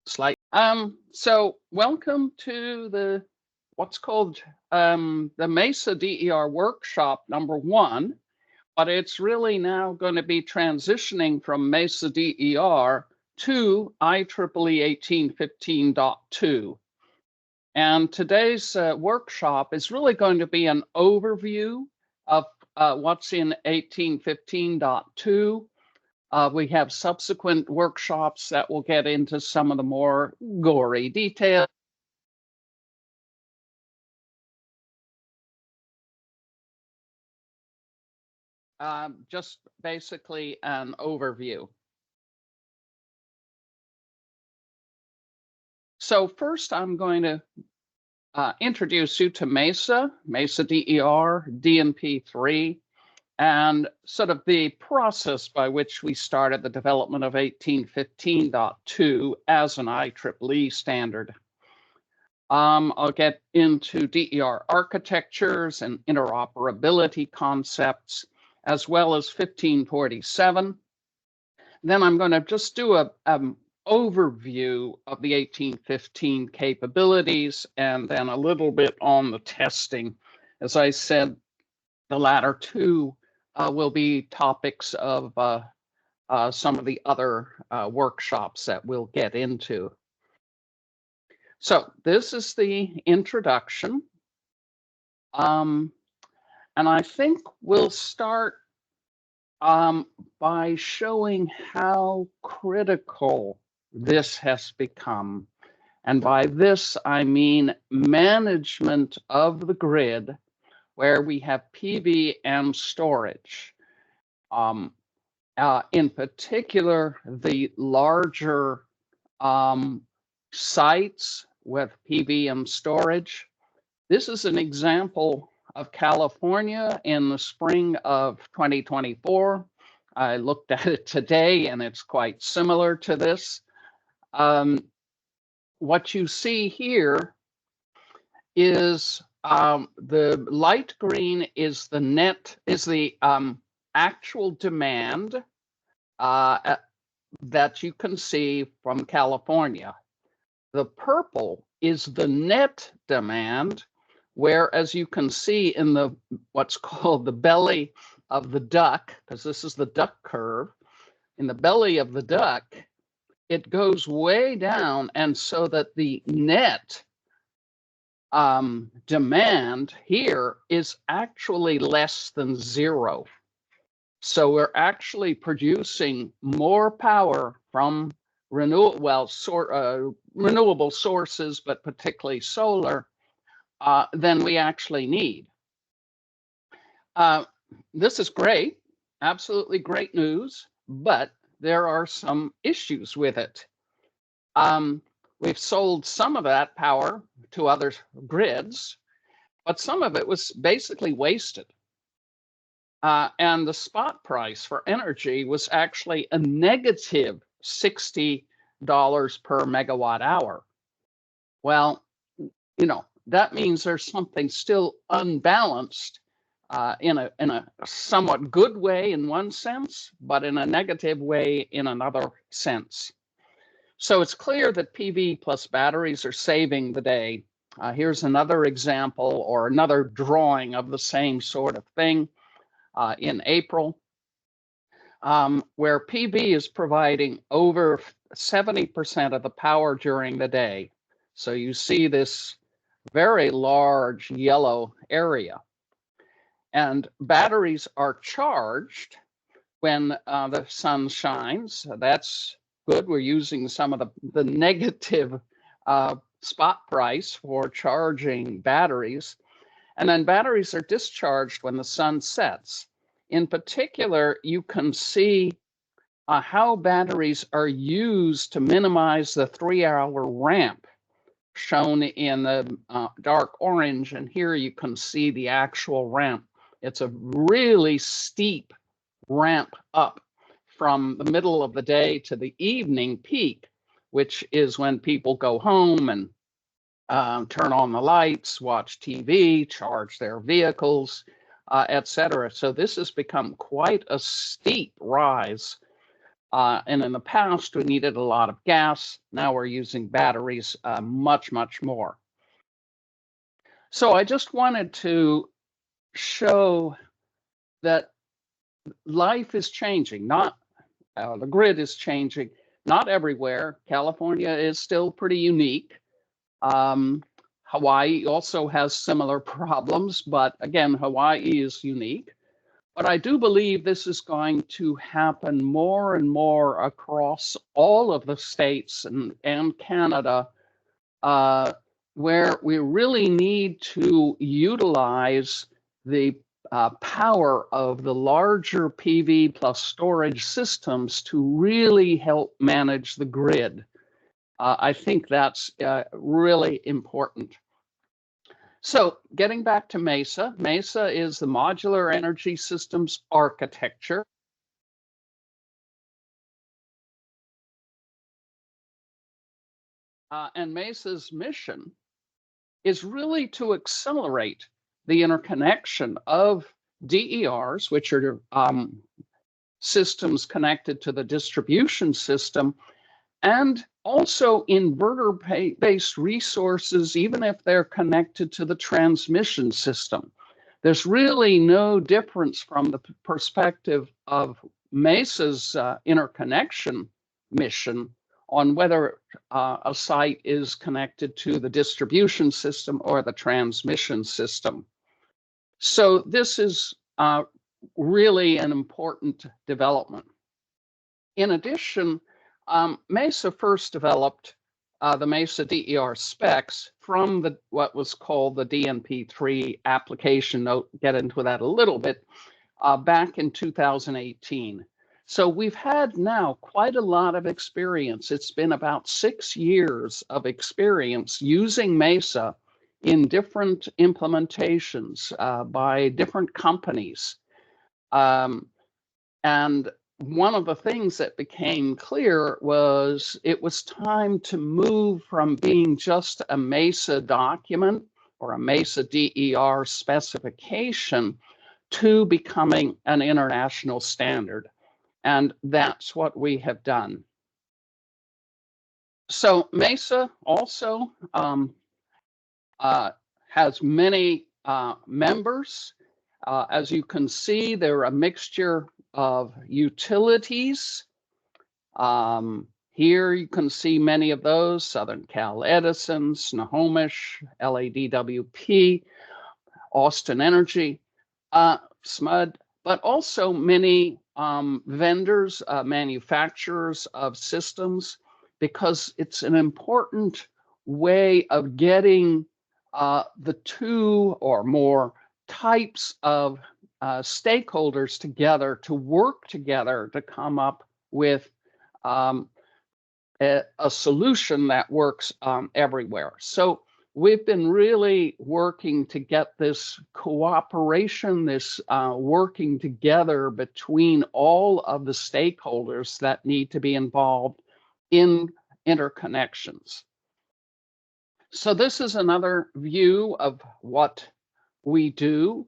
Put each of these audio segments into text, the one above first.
Slide. So welcome to the what's called the MESA DER workshop #1, but it's really now going to be transitioning from MESA DER to IEEE 1815.2. And today's workshop is really going to be an overview of what's in 1815.2. We have subsequent workshops that will get into some of the more gory details. Just basically an overview. So first, I'm going to introduce you to MESA DER, DNP3, and sort of the process by which we started the development of 1815.2 as an IEEE standard. I'll get into DER architectures and interoperability concepts, as well as 1547. Then I'm going to just do an overview of the 1815 capabilities, and then a little bit on the testing. As I said, the latter two will be topics of some of the other workshops that we'll get into. So this is the introduction. And I think we'll start by showing how critical this has become. And by this, I mean management of the grid where we have PV and storage. In particular, the larger sites with PV and storage. This is an example of California in the spring of 2024. I looked at it today and it's quite similar to this. What you see here is the light green is the actual demand that you can see from California. The purple is the net demand, where, as you can see in the what's called the belly of the duck, because this is the duck curve, in the belly of the duck, it goes way down, and so that the net demand here is actually less than zero. So we're actually producing more power from renewable sources, but particularly solar, than we actually need. This is great, absolutely great news, but there are some issues with it. We've sold some of that power to other grids, but some of it was basically wasted. And the spot price for energy was actually a negative $60 per megawatt hour. Well, you know, that means there's something still unbalanced in a somewhat good way in one sense, but in a negative way in another sense. So it's clear that PV plus batteries are saving the day. Here's another example or another drawing of the same sort of thing in April, where PV is providing over 70% of the power during the day. So you see this very large yellow area. And batteries are charged when the sun shines. That's good. We're using some of the negative spot price for charging batteries. And then batteries are discharged when the sun sets. In particular, you can see how batteries are used to minimize the 3-hour ramp shown in the dark orange. And here you can see the actual ramp. It's a really steep ramp up from the middle of the day to the evening peak, which is when people go home and turn on the lights, watch TV, charge their vehicles, etc. So this has become quite a steep rise. And in the past, we needed a lot of gas. Now we're using batteries much, much more. So I just wanted to show that life is changing, not the grid is changing, not everywhere. California is still pretty unique. Hawaii also has similar problems, but again, Hawaii is unique. But I do believe this is going to happen more and more across all of the states and Canada, where we really need to utilize the power of the larger PV plus storage systems to really help manage the grid. I think that's really important. So getting back to MESA, MESA is the Modular Energy Systems Architecture. And MESA's mission is really to accelerate the interconnection of DERs, which are systems connected to the distribution system, and also inverter-based resources, even if they're connected to the transmission system. There's really no difference from the perspective of MESA's interconnection mission on whether a site is connected to the distribution system or the transmission system. So this is really an important development. In addition, MESA first developed the MESA DER specs from what was called the DNP3 application note, get into that a little bit, back in 2018. So we've had now quite a lot of experience. It's been about 6 years of experience using MESA in different implementations by different companies. And one of the things that became clear was it was time to move from being just a MESA document or a MESA DER specification to becoming an international standard. And that's what we have done. So MESA also has many members. As you can see, they're a mixture of utilities. Here you can see many of those: Southern Cal Edison, Snohomish, LADWP, Austin Energy, SMUD, but also many vendors, manufacturers of systems, because it's an important way of getting the two or more types of stakeholders together to work together to come up with a solution that works everywhere. So we've been really working to get this cooperation, this working together between all of the stakeholders that need to be involved in interconnections. So this is another view of what we do.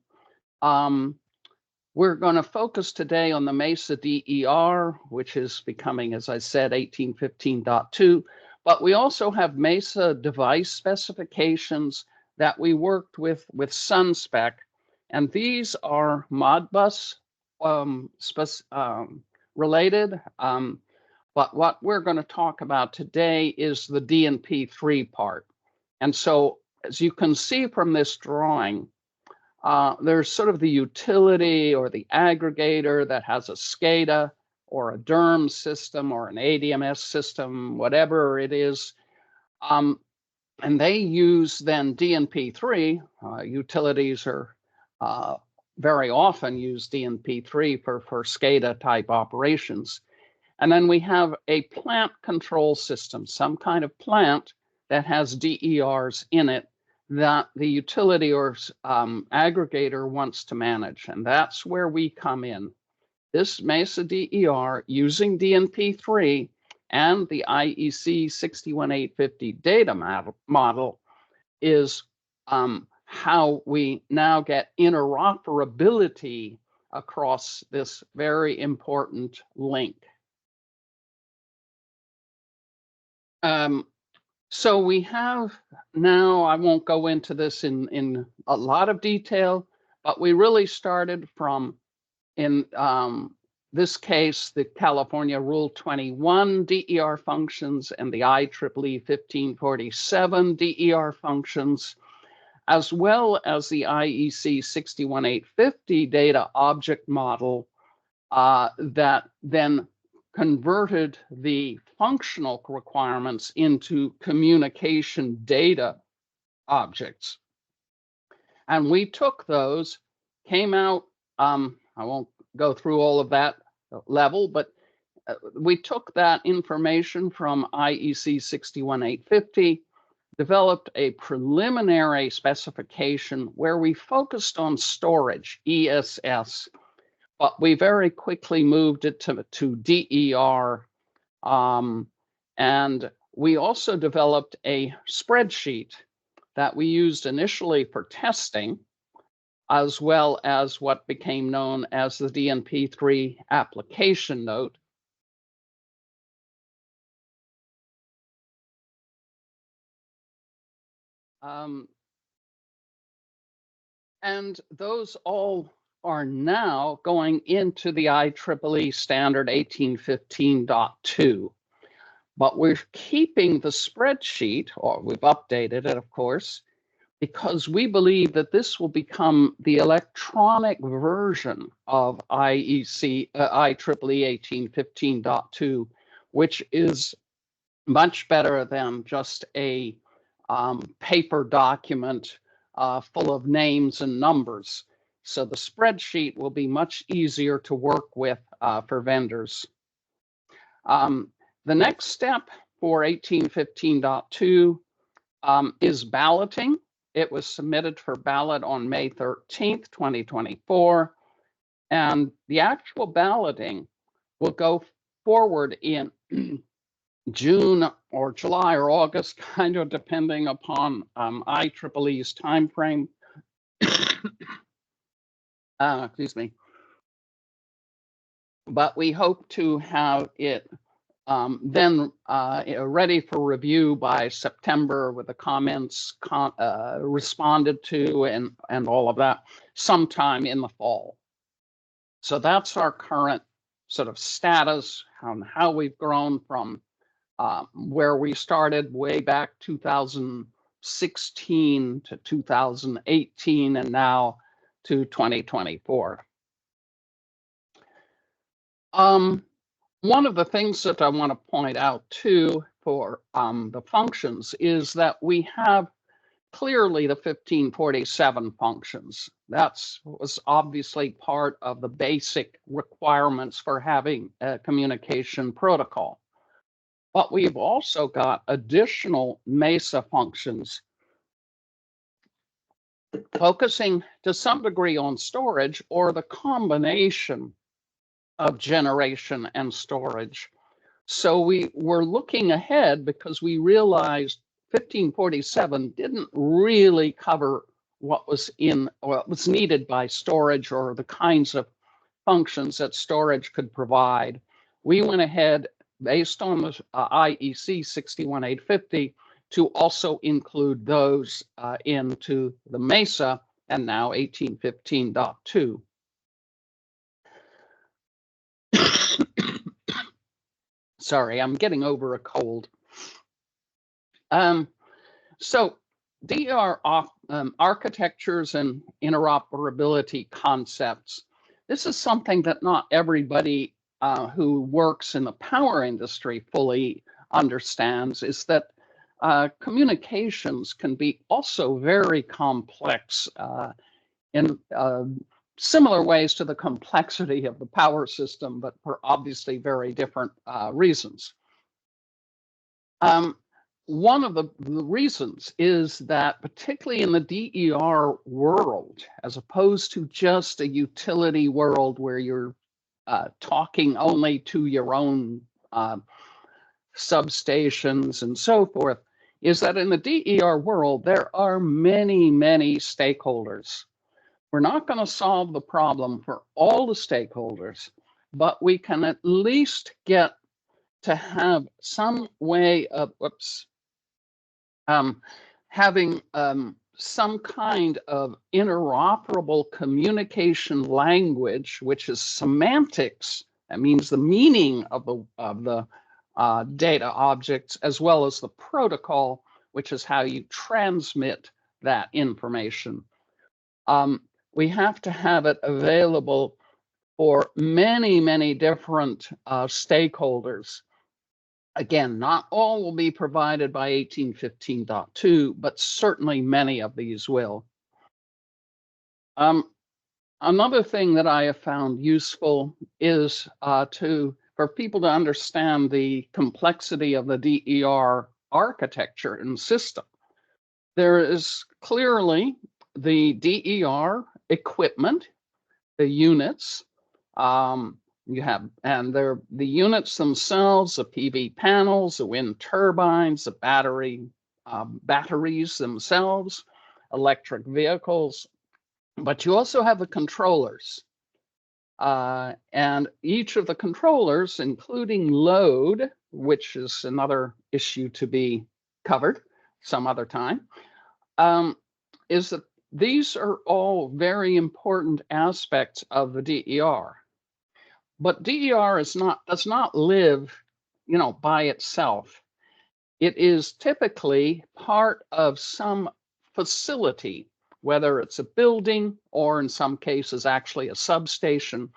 We're going to focus today on the MESA DER, which is becoming, as I said, 1815.2. But we also have MESA device specifications that we worked with SunSpec. And these are Modbus related. But what we're going to talk about today is the DNP3 part. And so, as you can see from this drawing, there's sort of the utility or the aggregator that has a SCADA or a DERM system or an ADMS system, whatever it is. And they use then DNP3. Utilities are very often use DNP3 for SCADA type operations. And then we have a plant control system, some kind of plant that has DERs in it that the utility or aggregator wants to manage. And that's where we come in. This MESA DER using DNP3 and the IEEE 61850 data model is how we now get interoperability across this very important link. So we have now, I won't go into this in a lot of detail, but we really started from, in this case, the California Rule 21 DER functions and the IEEE 1547 DER functions, as well as the IEC 61850 data object model that then converted the functional requirements into communication data objects. And we took those, came out, I won't go through all of that level, but we took that information from IEC 61850, developed a preliminary specification where we focused on storage, ESS, but we very quickly moved it to DER. And we also developed a spreadsheet that we used initially for testing, as well as what became known as the DNP3 application note. And those all are now going into the IEEE standard 1815.2. But we're keeping the spreadsheet, or we've updated it, of course, because we believe that this will become the electronic version of IEEE 1815.2, which is much better than just a paper document full of names and numbers. So the spreadsheet will be much easier to work with for vendors. The next step for 1815.2 is balloting. It was submitted for ballot on May 13th, 2024. And the actual balloting will go forward in June or July or August, kind of depending upon IEEE's timeframe. Excuse me. But we hope to have it then ready for review by September, with the comments responded to and all of that sometime in the fall. So that's our current sort of status on how we've grown from where we started way back 2016 to 2018 and now to 2024. One of the things that I want to point out too for the functions is that we have clearly the 1547 functions. That was obviously part of the basic requirements for having a communication protocol. But we've also got additional MESA functions focusing to some degree on storage or the combination of generation and storage. So we were looking ahead because we realized 1547 didn't really cover what was needed by storage or the kinds of functions that storage could provide. We went ahead, based on the IEC 61850, to also include those into the MESA and now 1815.2. Sorry, I'm getting over a cold. So DER architectures and interoperability concepts. This is something that not everybody who works in the power industry fully understands, is that communications can be also very complex in similar ways to the complexity of the power system, but for obviously very different reasons. One of the reasons is that, particularly in the DER world, as opposed to just a utility world where you're talking only to your own substations and so forth, is that in the DER world, there are many, many stakeholders. We're not going to solve the problem for all the stakeholders, but we can at least get to have some way of, having some kind of interoperable communication language, which is semantics. That means the meaning of the data objects, as well as the protocol, which is how you transmit that information. We have to have it available for many, many different stakeholders. Again, not all will be provided by 1815.2, but certainly many of these will. Another thing that I have found useful is for people to understand the complexity of the DER architecture and system. There is clearly the DER equipment, the units. You have, and they're the units themselves, the PV panels, the wind turbines, the batteries themselves, electric vehicles, but you also have the controllers. And each of the controllers, including load, which is another issue to be covered some other time, is that these are all very important aspects of the DER. But DER does not live, by itself. It is typically part of some facility, whether it's a building or in some cases actually a substation.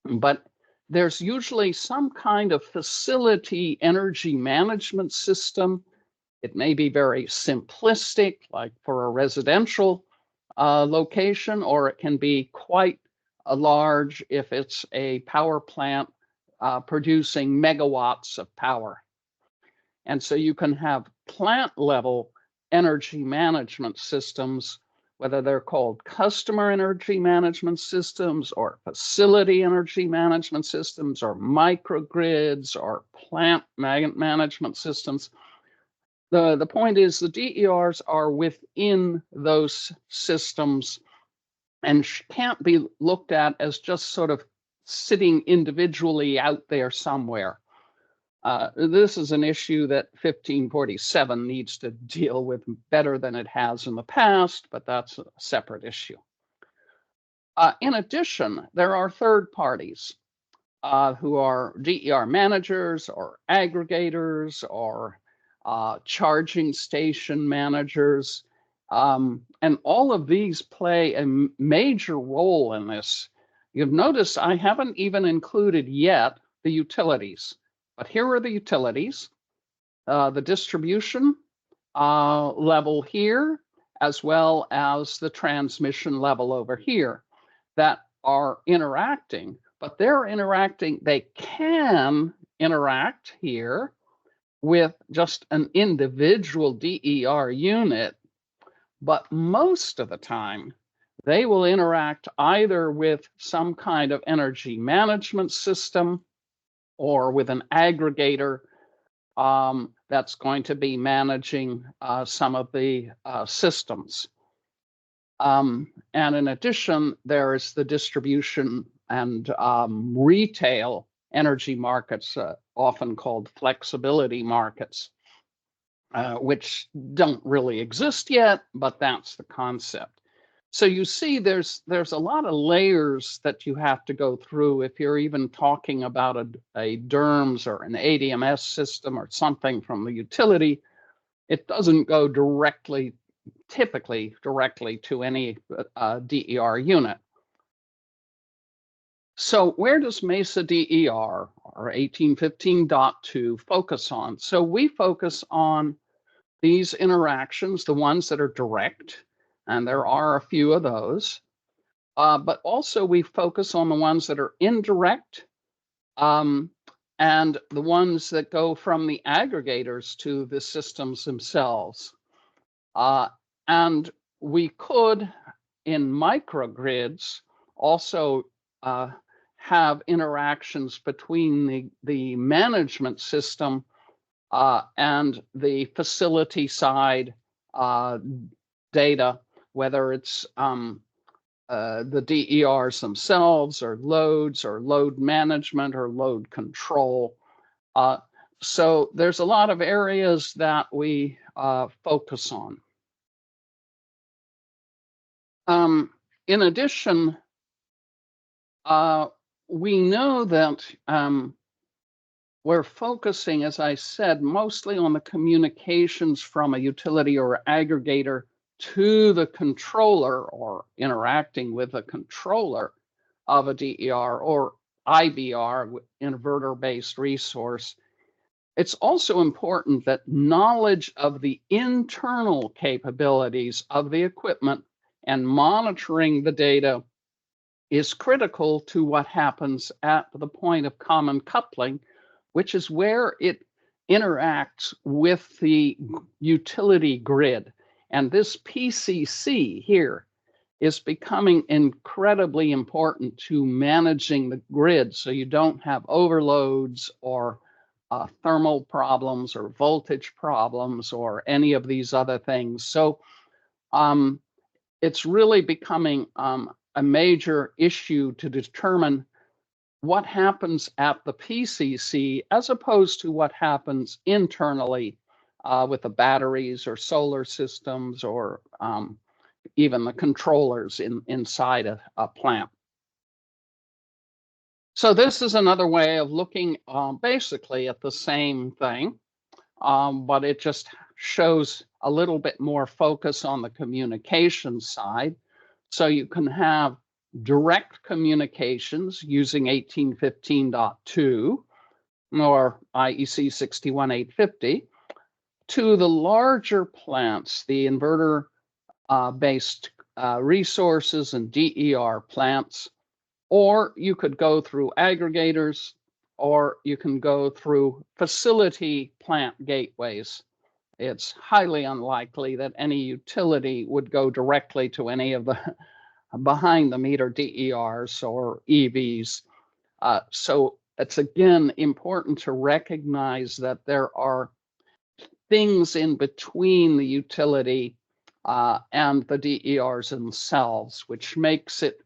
But there's usually some kind of facility energy management system. It may be very simplistic, like for a residential location, or it can be quite large if it's a power plant producing megawatts of power. And so you can have plant level energy management systems, whether they're called customer energy management systems or facility energy management systems or microgrids or plant management systems. The point is the DERs are within those systems and can't be looked at as just sort of sitting individually out there somewhere. This is an issue that 1547 needs to deal with better than it has in the past, but that's a separate issue. In addition, there are third parties who are DER managers or aggregators or charging station managers. And all of these play a major role in this. You've noticed I haven't even included yet the utilities, but here are the utilities, the distribution level here, as well as the transmission level over here that are interacting, but they can interact here with just an individual DER unit, but most of the time they will interact either with some kind of energy management system or with an aggregator that's going to be managing some of the systems. And in addition, there is the distribution and retail energy markets, often called flexibility markets, which don't really exist yet, but that's the concept. So you see, there's a lot of layers that you have to go through if you're even talking about a DERMS or an ADMS system or something from the utility. It doesn't go typically directly to any DER unit. So where does MESA DER or 1815.2 focus on? So we focus on these interactions, the ones that are direct, and there are a few of those, but also we focus on the ones that are indirect, and the ones that go from the aggregators to the systems themselves. And we could, in microgrids, also have interactions between the management system and the facility side data, whether it's the DERs themselves or loads or load management or load control. So there's a lot of areas that we focus on. In addition, we know that we're focusing, as I said, mostly on the communications from a utility or aggregator to the controller or interacting with a controller of a DER or IBR, inverter-based resource. It's also important that knowledge of the internal capabilities of the equipment and monitoring the data is critical to what happens at the point of common coupling, which is where it interacts with the utility grid. And this PCC here is becoming incredibly important to managing the grid so you don't have overloads or thermal problems or voltage problems or any of these other things. So it's really becoming a major issue to determine what happens at the PCC as opposed to what happens internally with the batteries or solar systems or even the controllers inside a plant. So this is another way of looking basically at the same thing, but it just shows a little bit more focus on the communication side. So you can have direct communications using 1815.2 or IEC 61850 to the larger plants, the inverter based resources and DER plants, or you could go through aggregators, or you can go through facility plant gateways. It's highly unlikely that any utility would go directly to any of the behind the meter DERs or EVs. So it's again important to recognize that there are things in between the utility and the DERs themselves, which makes it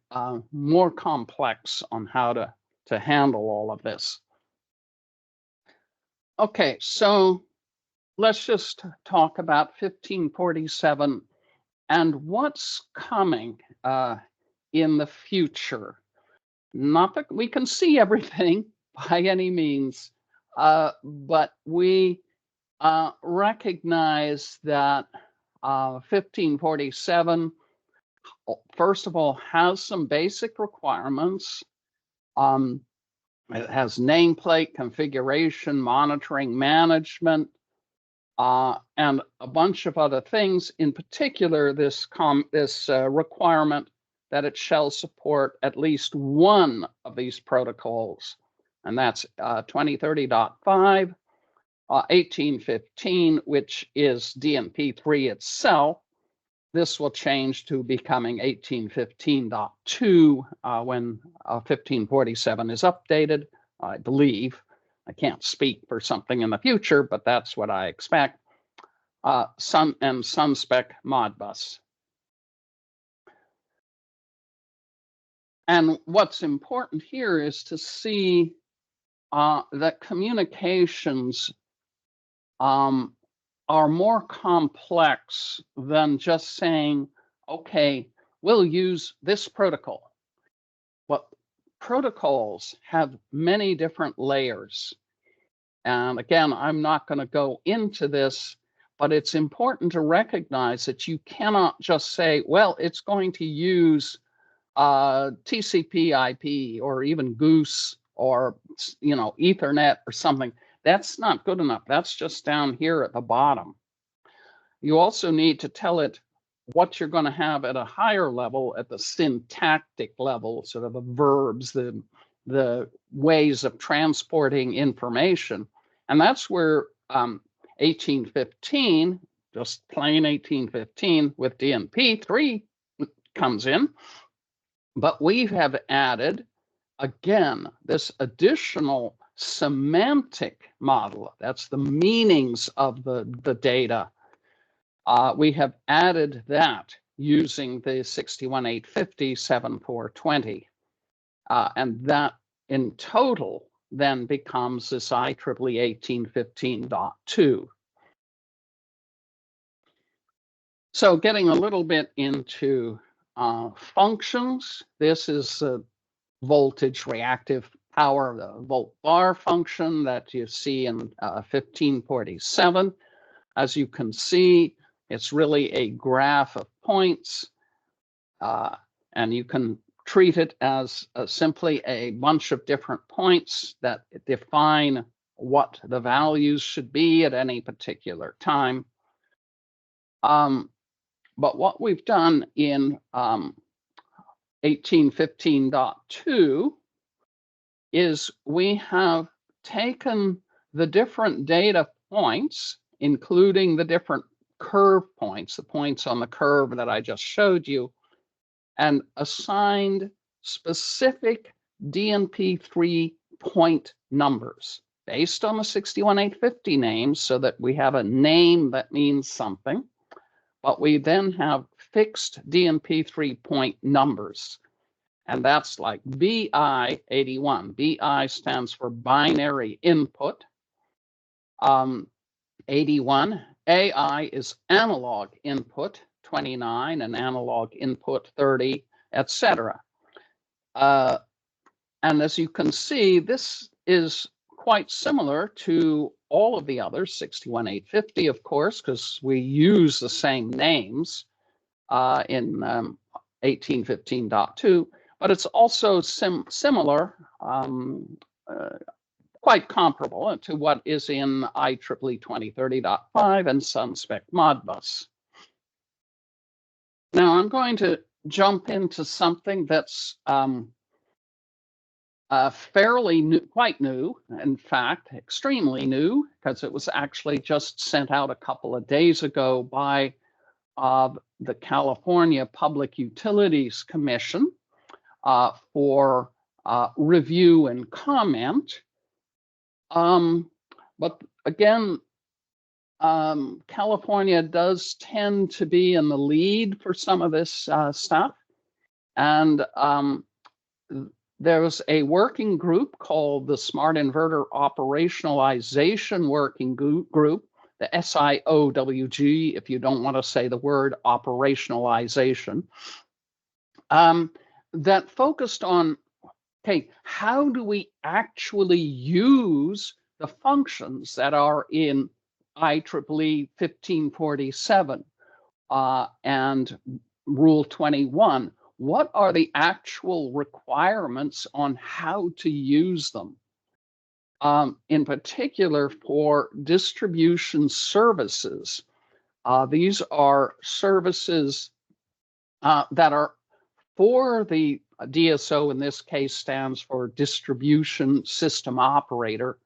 more complex on how to handle all of this. Okay, so let's just talk about 1547 and what's coming in the future. Not that we can see everything by any means, but we recognize that 1547, first of all, has some basic requirements. It has nameplate configuration, monitoring, management, and a bunch of other things. In particular, this requirement that it shall support at least one of these protocols, and that's 2030.5, 1815, which is DNP3 itself. This will change to becoming 1815.2 when 1547 is updated, I believe. I can't speak for something in the future, but that's what I expect. Sun and SunSpec Modbus. And what's important here is to see that communications are more complex than just saying, okay, we'll use this protocol. Well, protocols have many different layers. And again, I'm not going to go into this, but it's important to recognize that you cannot just say, well, it's going to use TCP/IP or even Goose or Ethernet or something. That's not good enough. That's just down here at the bottom. You also need to tell it what you're going to have at a higher level, at the syntactic level, sort of the verbs, the ways of transporting information. And that's where 1815, just plain 1815 with DNP3 comes in. But we have added, again, this additional semantic model. That's the meanings of the data. We have added that using the 61850 7420. And that in total then becomes this IEEE 1815.2. So getting a little bit into functions, this is voltage reactive power, the volt bar function that you see in 1547. As you can see, it's really a graph of points, and you can treat it as simply a bunch of different points that define what the values should be at any particular time. But what we've done in 1815.2 is we have taken the different data points, including the different curve points, the points on the curve that I just showed you, and assigned specific DNP3 point numbers based on the 61850 names so that we have a name that means something. But we then have fixed DNP3 point numbers. And that's like BI81. BI stands for binary input. 81. AI is analog input, 29, and analog input 30, etc. And as you can see, this is quite similar to all of the others, 61850, of course, because we use the same names in 1815.2, but it's also similar, quite comparable to what is in IEEE 2030.5 and SunSpec Modbus. Now I'm going to jump into something that's fairly new, quite new, in fact, extremely new, because it was actually just sent out a couple of days ago by the California Public Utilities Commission for review and comment. But again, California does tend to be in the lead for some of this stuff. And there's a working group called the Smart Inverter Operationalization Working Group, the SIOWG, if you don't want to say the word operationalization, that focused on, okay, how do we actually use the functions that are in IEEE 1547 and Rule 21? What are the actual requirements on how to use them? In particular for distribution services. These are services that are for the DSO, in this case stands for Distribution System Operator,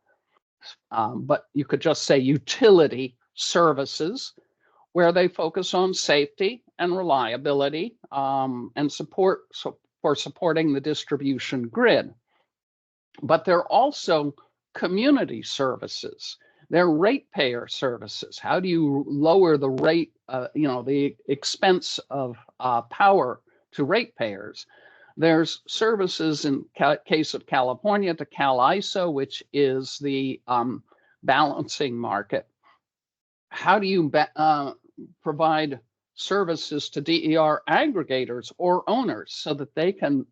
but you could just say utility services, where they focus on safety and reliability and support for supporting the distribution grid. But they're also community services. They're ratepayer services. How do you lower the rate, the expense of power to ratepayers? There's services in case of California to CalISO, which is the balancing market. How do you provide services to DER aggregators or owners so that they can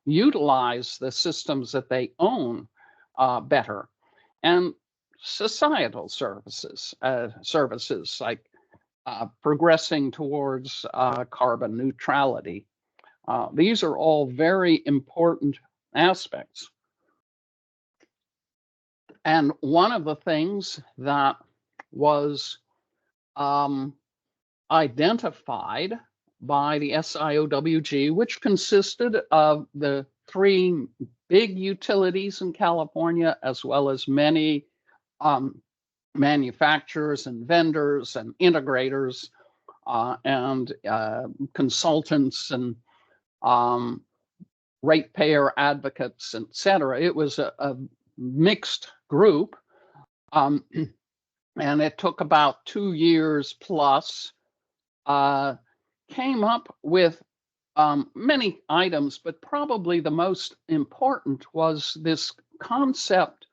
utilize the systems that they own better? And societal services, like progressing towards carbon neutrality. These are all very important aspects. And one of the things that was identified by the SIOWG, which consisted of the 3 big utilities in California, as well as many manufacturers and vendors and integrators and consultants and ratepayer advocates, etc. It was a mixed group, and it took about 2 years plus. Came up with many items, but probably the most important was this concept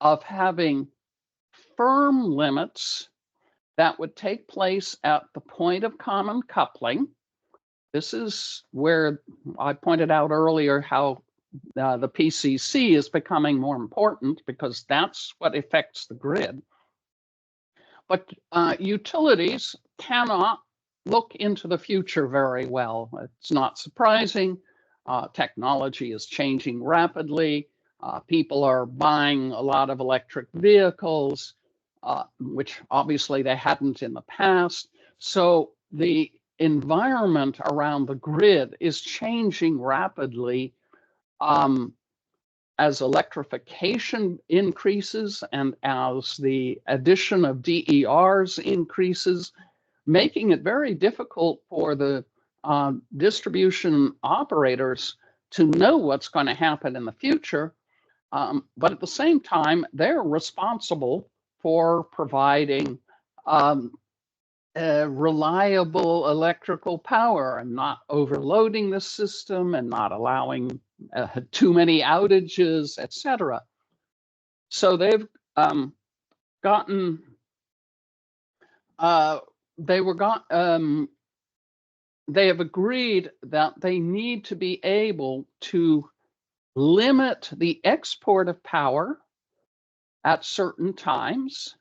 of having firm limits that would take place at the point of common coupling. This is where I pointed out earlier how the PCC is becoming more important, because that's what affects the grid. But utilities cannot look into the future very well. It's not surprising. Technology is changing rapidly. People are buying a lot of electric vehicles, which obviously they hadn't in the past. So the environment around the grid is changing rapidly as electrification increases and as the addition of DERs increases, making it very difficult for the distribution operators to know what's going to happen in the future. But at the same time, they're responsible for providing reliable electrical power and not overloading the system and not allowing too many outages, etc. So they've they have agreed that they need to be able to limit the export of power at certain times,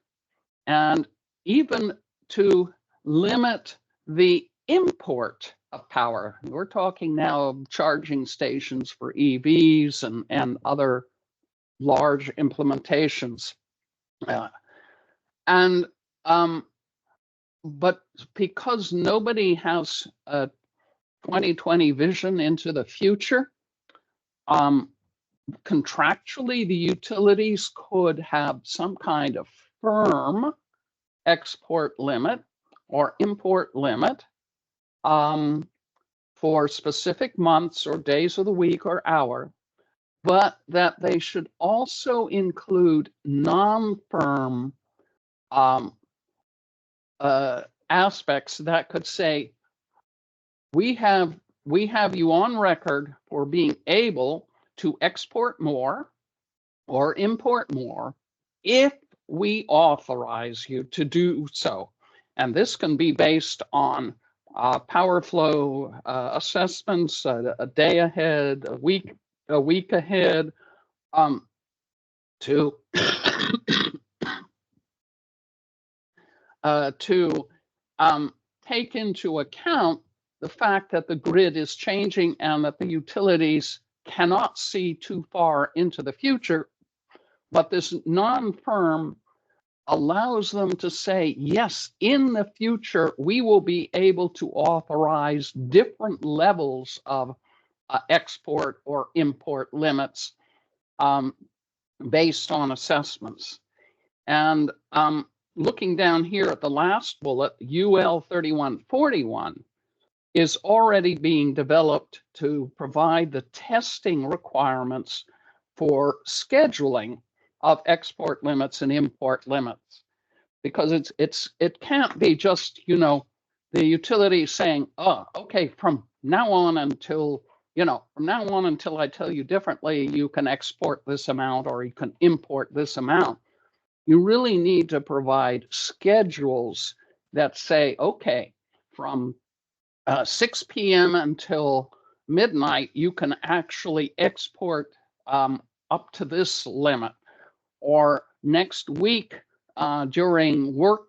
and even to limit the import of power. We're talking now of charging stations for EVs and other large implementations. But because nobody has a 2020 vision into the future, contractually, the utilities could have some kind of firm export limit or import limit for specific months or days of the week or hour, but that they should also include non-firm aspects that could say, we have you on record for being able to export more or import more if we authorize you to do so. And this can be based on power flow assessments a day ahead, a week ahead, to take into account the fact that the grid is changing and that the utilities cannot see too far into the future. But this non-firm allows them to say, yes, in the future, we will be able to authorize different levels of export or import limits based on assessments. And looking down here at the last bullet, UL 3141 is already being developed to provide the testing requirements for scheduling of export limits and import limits, because it can't be just, you know, the utility saying, oh, okay, from now on until I tell you differently, you can export this amount or you can import this amount. You really need to provide schedules that say, okay, from 6 p.m. until midnight, you can actually export up to this limit. Or next week during work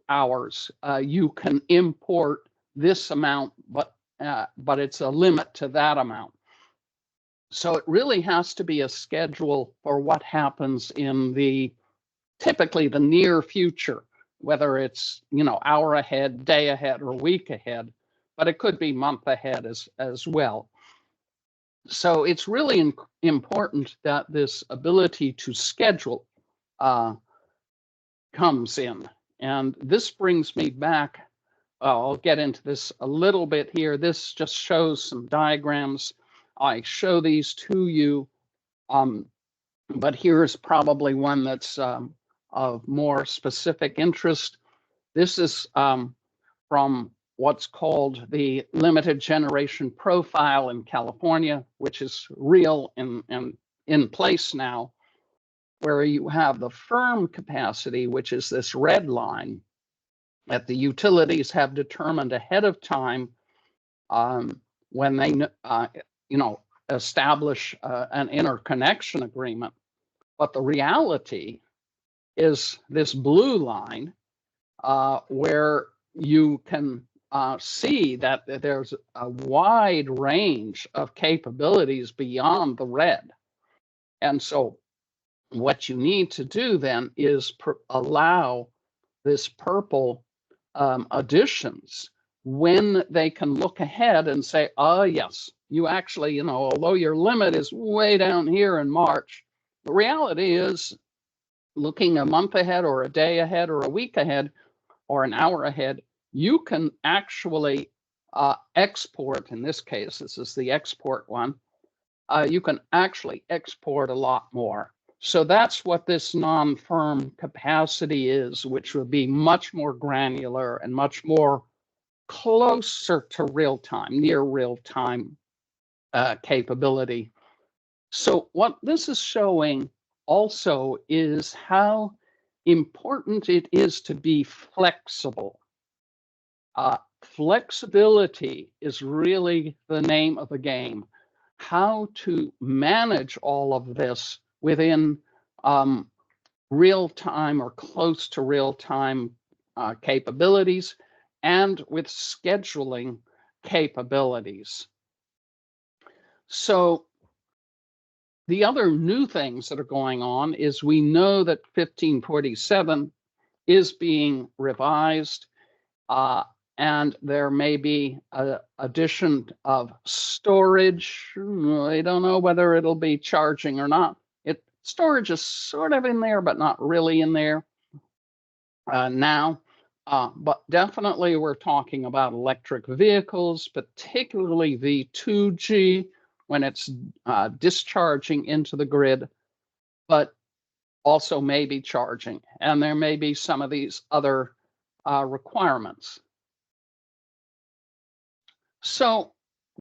hours, you can import this amount, but it's a limit to that amount. So it really has to be a schedule for what happens in typically the near future, whether it's, you know, hour ahead, day ahead, or week ahead, but it could be month ahead as well. So it's really important that this ability to schedule comes in. And this brings me back, I'll get into this a little bit here. This just shows some diagrams. I show these to you, but here's probably one that's of more specific interest. This is from what's called the limited generation profile in California, which is real and in place now. where you have the firm capacity, which is this red line that the utilities have determined ahead of time when they establish an interconnection agreement. But the reality is this blue line where you can see that there's a wide range of capabilities beyond the red. And so what you need to do then is allow this purple additions when they can look ahead and say, oh, yes, you actually, although your limit is way down here in March, the reality is looking a month ahead or a day ahead or a week ahead or an hour ahead, you can actually export. In this case, this is the export one. You can actually export a lot more. So that's what this non-firm capacity is, which would be much more granular and much more closer to real-time, near real-time capability. So what this is showing also is how important it is to be flexible. Flexibility is really the name of the game. How to manage all of this within real time or close to real time capabilities and with scheduling capabilities. So the other new things that are going on is we know that 1547 is being revised, and there may be an addition of storage. I don't know whether it'll be charging or not. Storage is sort of in there, but not really in there now. But definitely we're talking about electric vehicles, particularly V2G, when it's discharging into the grid, but also maybe charging. And there may be some of these other requirements. So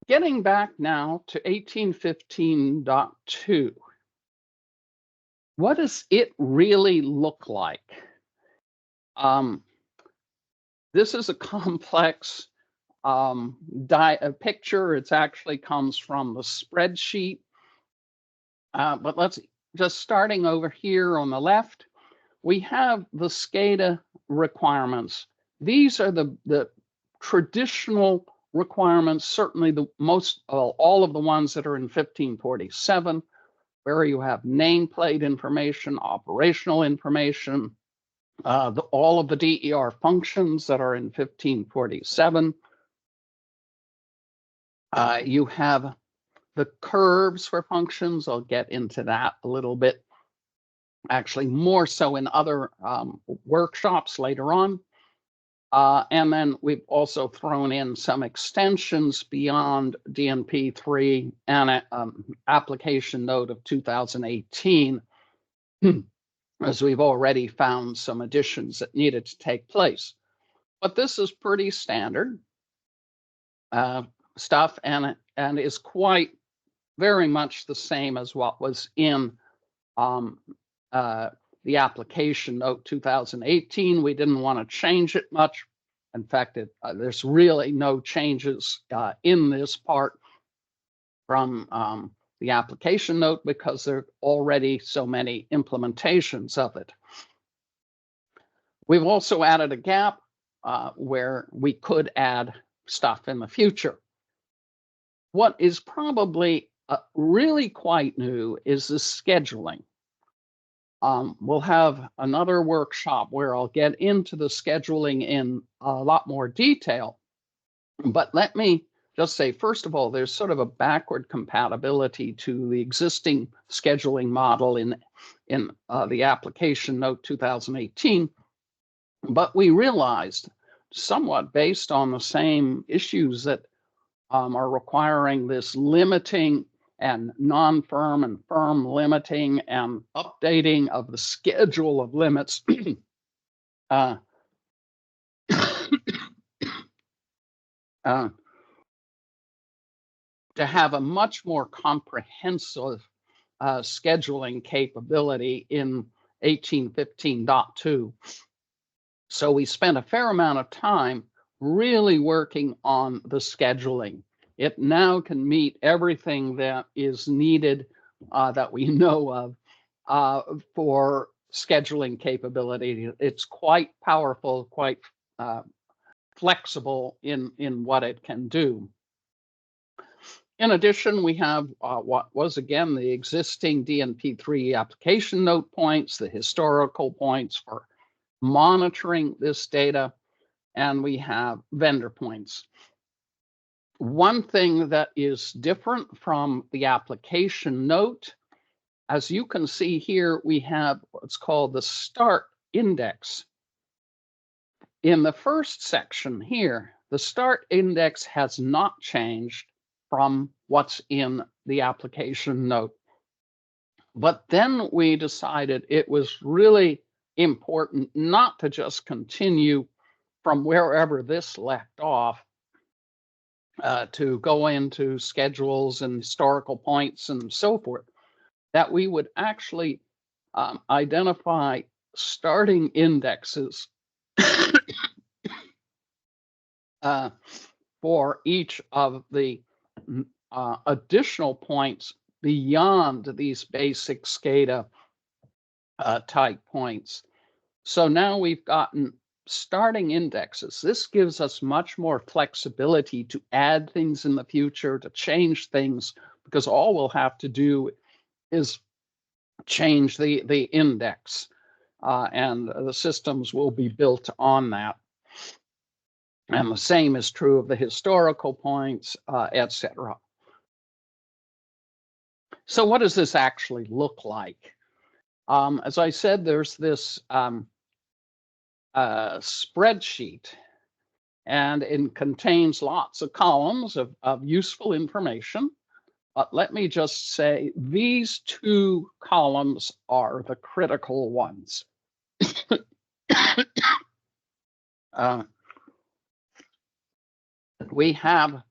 getting back now to 1815.2, what does it really look like? This is a complex picture. It actually comes from the spreadsheet. But let's just starting over here on the left, we have the SCADA requirements. These are the traditional requirements, certainly the all of the ones that are in 1547, where you have nameplate information, operational information, all of the DER functions that are in 1547. You have the curves for functions. I'll get into that a little bit, actually more so in other workshops later on. And then we've also thrown in some extensions beyond DNP3 and application note of 2018, as we've already found some additions that needed to take place. But this is pretty standard stuff and is quite very much the same as what was in the application note 2018. We didn't want to change it much. In fact, there's really no changes in this part from the application note because there are already so many implementations of it. We've also added a gap where we could add stuff in the future. What is probably really quite new is the scheduling. We'll have another workshop where I'll get into the scheduling in a lot more detail. But let me just say, first of all, there's sort of a backward compatibility to the existing scheduling model in the application note 2018. But we realized, somewhat based on the same issues that are requiring this limiting and non-firm and firm limiting and updating of the schedule of limits, to have a much more comprehensive scheduling capability in 1815.2. So we spent a fair amount of time really working on the scheduling. It now can meet everything that is needed that we know of for scheduling capability. It's quite powerful, quite flexible in what it can do. In addition, we have what was again the existing DNP3 application note points, the historical points for monitoring this data, and we have vendor points. One thing that is different from the application note, as you can see here, we have what's called the start index. In the first section here, the start index has not changed from what's in the application note. But then we decided it was really important not to just continue from wherever this left off to go into schedules and historical points and so forth, that we would actually identify starting indexes for each of the additional points beyond these basic SCADA type points. So now we've gotten starting indexes. This gives us much more flexibility to add things in the future, to change things, because all we'll have to do is change the index, and the systems will be built on that. And the same is true of the historical points, etc. So what does this actually look like? As I said, there's this spreadsheet, and it contains lots of columns of useful information. But let me just say, these two columns are the critical ones. We have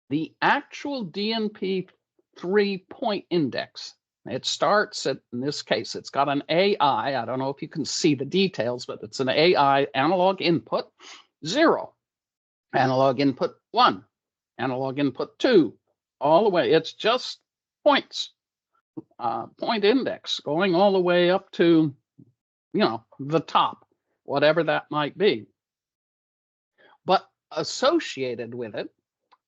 the actual DNP3 point index. It starts at, in this case, it's got an AI. I don't know if you can see the details, but it's an AI analog input 0, analog input 1, analog input 2, all the way. It's just points, point index going all the way up to, the top, whatever that might be. But associated with it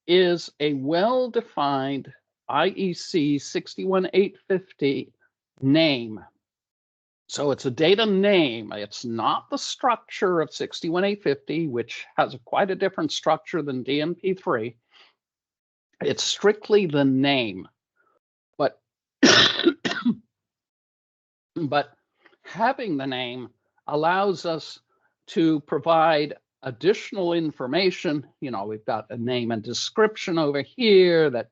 is a well-defined IEC 61850 name. So it's a data name. It's not the structure of 61850, which has quite a different structure than DNP3. It's strictly the name. But, but having the name allows us to provide additional information. We've got a name and description over here that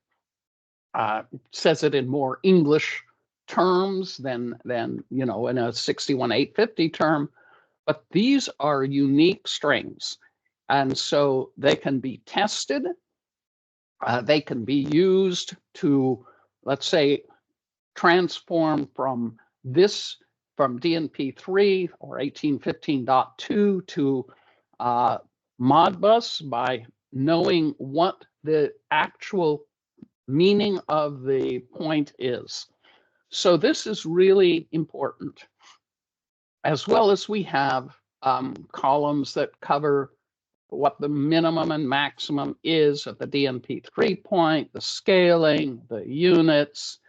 says it in more English terms than in a 61850 term, but these are unique strings, and so they can be tested. They can be used to, let's say, transform from DNP3 or 1815.2 to Modbus by knowing what the actual meaning of the point is. So this is really important, as well as we have columns that cover what the minimum and maximum is of the DNP3 point, the scaling, the units,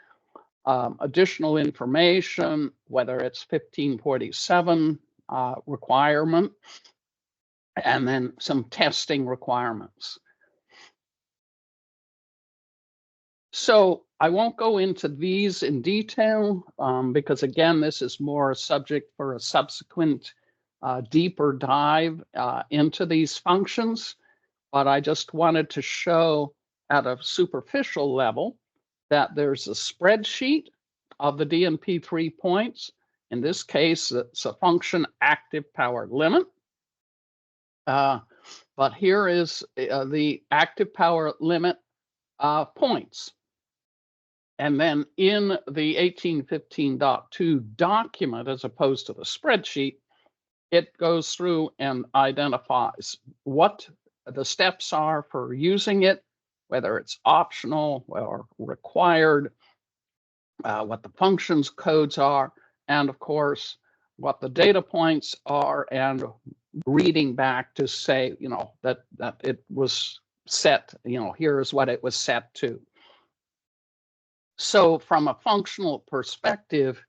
additional information, whether it's 1547 requirement, and then some testing requirements. So I won't go into these in detail because, again, this is more a subject for a subsequent deeper dive into these functions. But I just wanted to show at a superficial level that there's a spreadsheet of the DNP3 points. In this case, it's a function active power limit. But here is the active power limit points. And then in the 1815.2 document, as opposed to the spreadsheet, it goes through and identifies what the steps are for using it, whether it's optional or required, what the functions codes are, and of course, what the data points are, and reading back to say, that it was set, here is what it was set to. So from a functional perspective,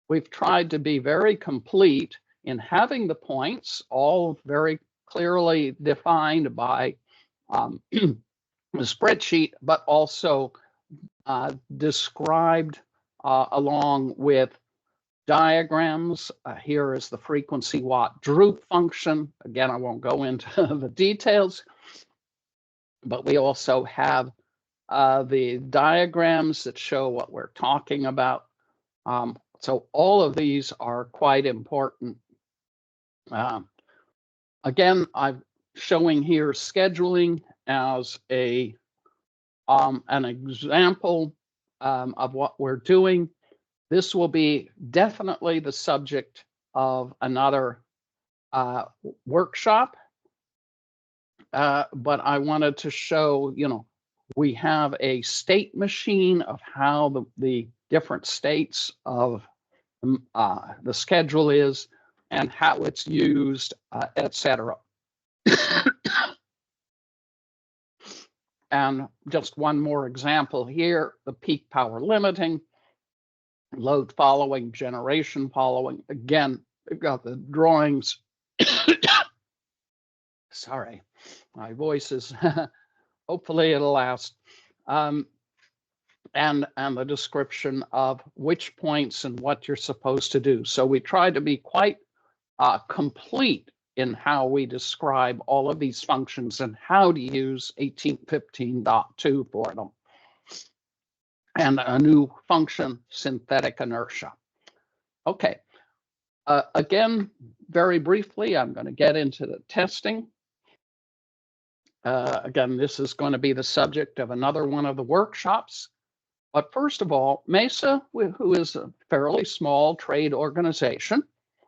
we've tried to be very complete in having the points all very clearly defined by the spreadsheet, but also described along with diagrams. Here is the frequency watt droop function. Again, I won't go into the details, but we also have the diagrams that show what we're talking about. So all of these are quite important. Again, I'm showing here scheduling as an example of what we're doing. This will be definitely the subject of another workshop, but I wanted to show, we have a state machine of how the different states of the schedule is and how it's used, etc. And just one more example here, the peak power limiting, load following, generation following. Again, we've got the drawings. Sorry, my voice is, hopefully it'll last. And the description of which points and what you're supposed to do. So we try to be quite complete in how we describe all of these functions and how to use 1815.2 for them. And a new function, synthetic inertia. Okay, again, very briefly, I'm going to get into the testing. Again, this is going to be the subject of another one of the workshops. But first of all, MESA, who is a fairly small trade organization,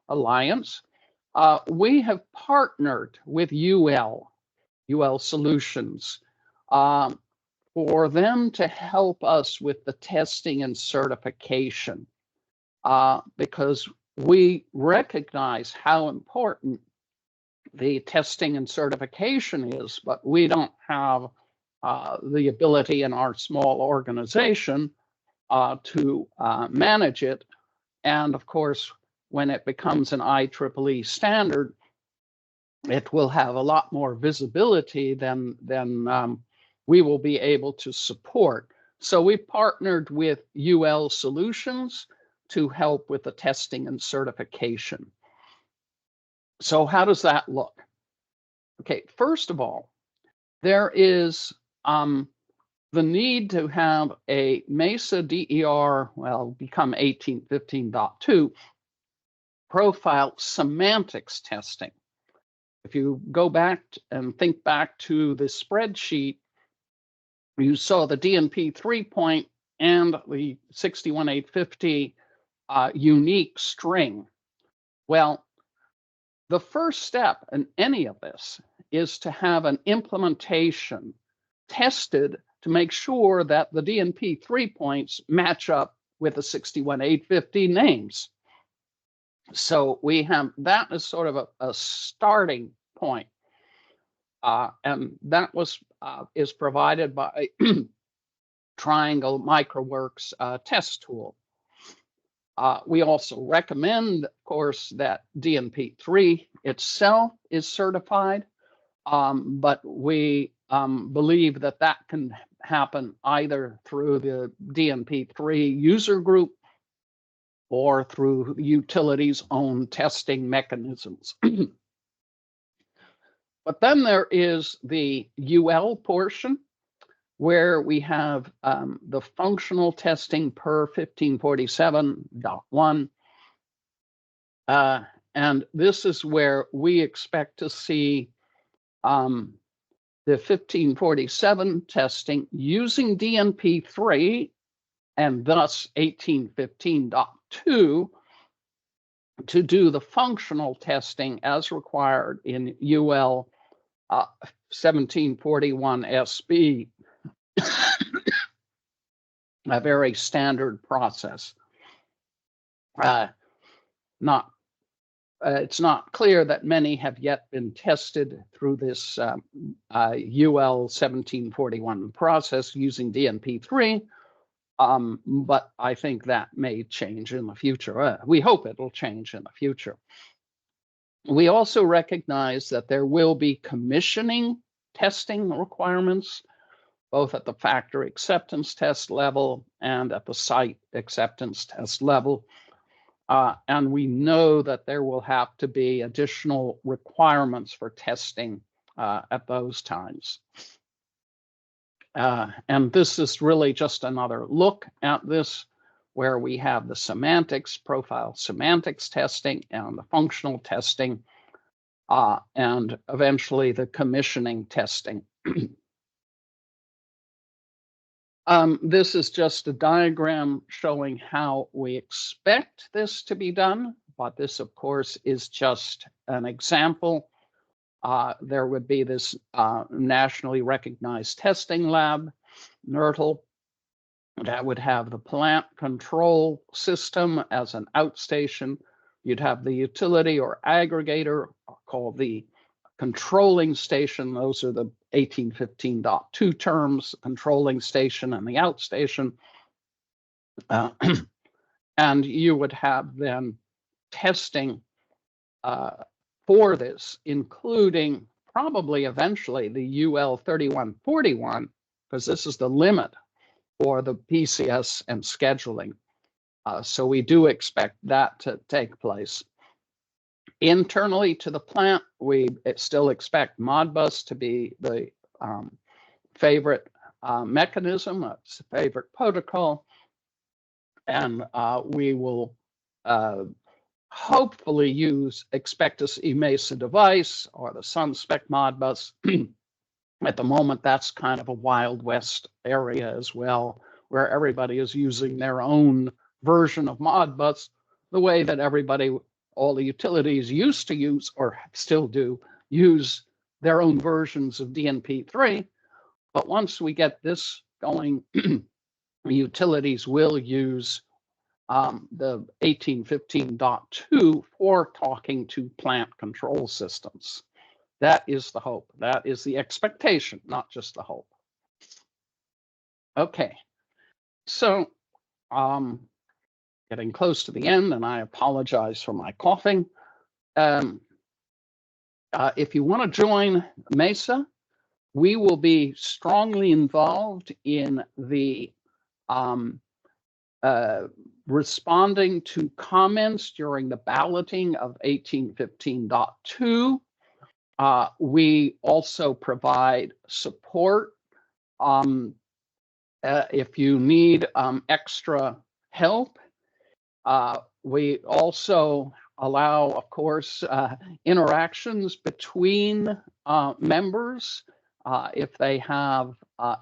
alliance, we have partnered with UL Solutions, for them to help us with the testing and certification, because we recognize how important the testing and certification is, but we don't have the ability in our small organization to manage it. And of course, when it becomes an IEEE standard, it will have a lot more visibility than we will be able to support. So we partnered with UL Solutions to help with the testing and certification. So how does that look? Okay, first of all, there is the need to have a MESA DER, become 1815.2, profile semantics testing. If you go back and think back to the spreadsheet, you saw the DNP3 point and the 61850 unique string. Well, the first step in any of this is to have an implementation tested to make sure that the DNP3 points match up with the 61850 names. So we have that as sort of a starting point. And that is provided by Triangle Microworks test tool. We also recommend, of course, that DNP3 itself is certified, but we believe that that can happen either through the DNP3 user group or through utilities' own testing mechanisms. But then there is the UL portion, where we have the functional testing per 1547.1. And this is where we expect to see the 1547 testing using DNP3 and thus 1815.2 to do the functional testing as required in UL 1741 SB, a very standard process. It's not clear that many have yet been tested through this UL 1741 process using DNP3, but I think that may change in the future. We hope it'll change in the future. We also recognize that there will be commissioning testing requirements, both at the factory acceptance test level and at the site acceptance test level. And we know that there will have to be additional requirements for testing at those times. And this is really just another look at this, where we have the semantics, profile semantics testing, and the functional testing, and eventually the commissioning testing. This is just a diagram showing how we expect this to be done, but this, of course, is just an example. There would be this nationally recognized testing lab, NERTL, that would have the plant control system as an outstation. You'd have the utility or aggregator called the controlling station. Those are the 1815.2 terms, controlling station and the outstation. And you would have then testing for this, including probably eventually the UL 3141, because this is the limit for the PCS and scheduling. So we do expect that to take place. Internally to the plant, we still expect Modbus to be the favorite mechanism, favorite protocol, and we will hopefully expect to see MESA device or the SunSpec Modbus. At the moment, that's kind of a Wild West area as well, where everybody is using their own version of Modbus, the way that all the utilities used to use, or still do, use their own versions of DNP3. But once we get this going, utilities will use the 1815.2 for talking to plant control systems. That is the hope. That is the expectation, not just the hope. Okay, so getting close to the end, and I apologize for my coughing. If you want to join MESA, we will be strongly involved in the responding to comments during the balloting of 1815.2. We also provide support if you need extra help. We also allow, of course, interactions between members if they have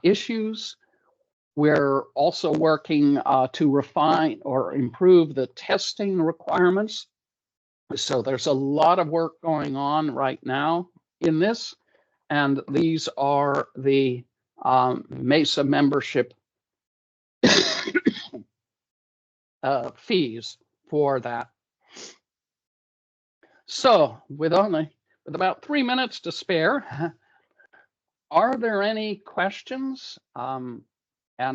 issues. We're also working to refine or improve the testing requirements. So there's a lot of work going on right now in this, and these are the MESA membership fees for that. So with about 3 minutes to spare, are there any questions? And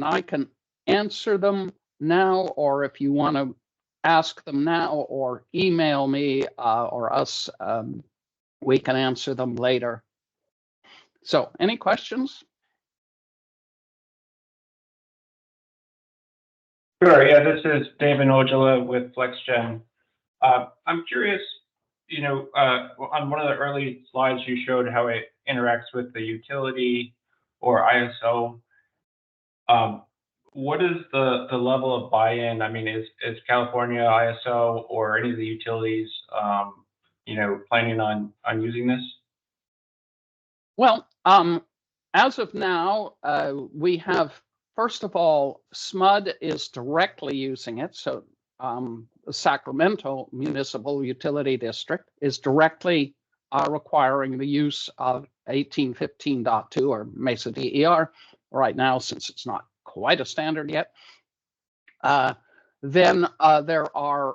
I can answer them now, or if you want to ask them now or email me or us, we can answer them later. So any questions? Sure. Yeah, this is David Ojala with FlexGen. I'm curious, on one of the early slides you showed how it interacts with the utility or ISO. What is the level of buy-in? I mean, is California ISO or any of the utilities, planning on using this? Well, as of now, we have first of all, SMUD is directly using it. So the Sacramento Municipal Utility District is directly requiring the use of 1815.2 or MESA DER right now, since it's not quite a standard yet. Then there are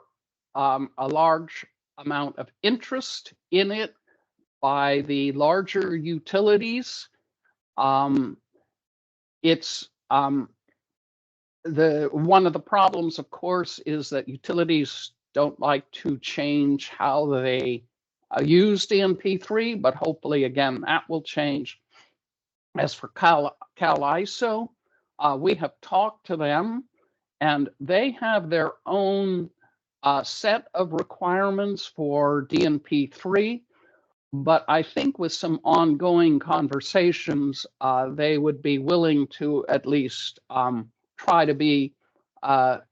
a large amount of interest in it by the larger utilities. It's one of the problems, of course, is that utilities don't like to change how they use DNP3, but hopefully, again, that will change. As for Cal ISO, we have talked to them, and they have their own set of requirements for DNP3. But I think with some ongoing conversations, they would be willing to at least try to be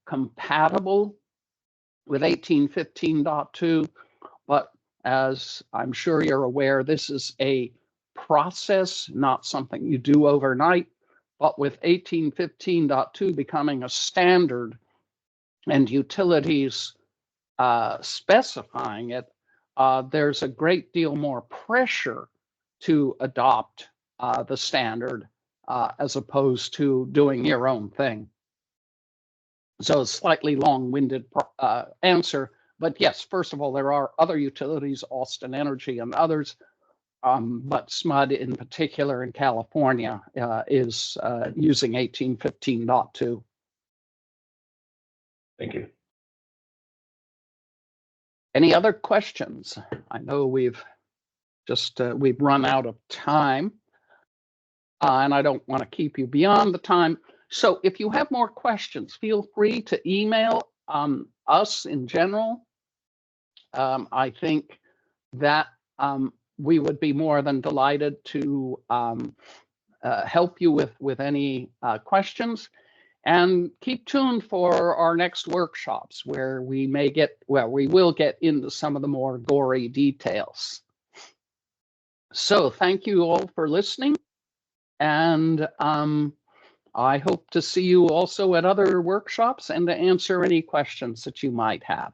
compatible with 1815.2. But as I'm sure you're aware, this is a process, not something you do overnight. But with 1815.2 becoming a standard and utilities specifying it, there's a great deal more pressure to adopt the standard as opposed to doing your own thing. So a slightly long-winded answer, but yes, first of all, there are other utilities, Austin Energy and others, but SMUD in particular in California is using 1815.2. Thank you. Any other questions? I know we've run out of time, and I don't want to keep you beyond the time. So if you have more questions, feel free to email us in general. I think that we would be more than delighted to help you with any questions. And keep tuned for our next workshops where we will get into some of the more gory details. So thank you all for listening. And I hope to see you also at other workshops and to answer any questions that you might have.